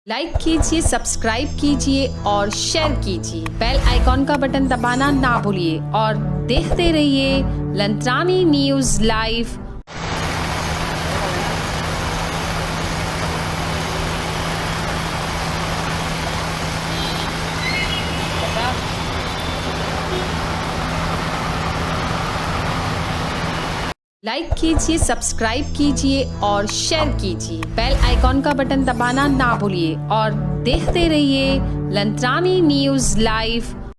Like कीजिए, subscribe कीजिए और शेयर कीजिए। बेल आइकॉन का बटन दबाना ना भूलिए और देखते रहिए लंत्रानी न्यूज़ लाइव। लाइक कीजिए, सब्सक्राइब कीजिए और शेयर कीजिए। बेल आइकॉन का बटन दबाना ना भूलिए और देखते रहिए लंत्रानी न्यूज़ लाइव।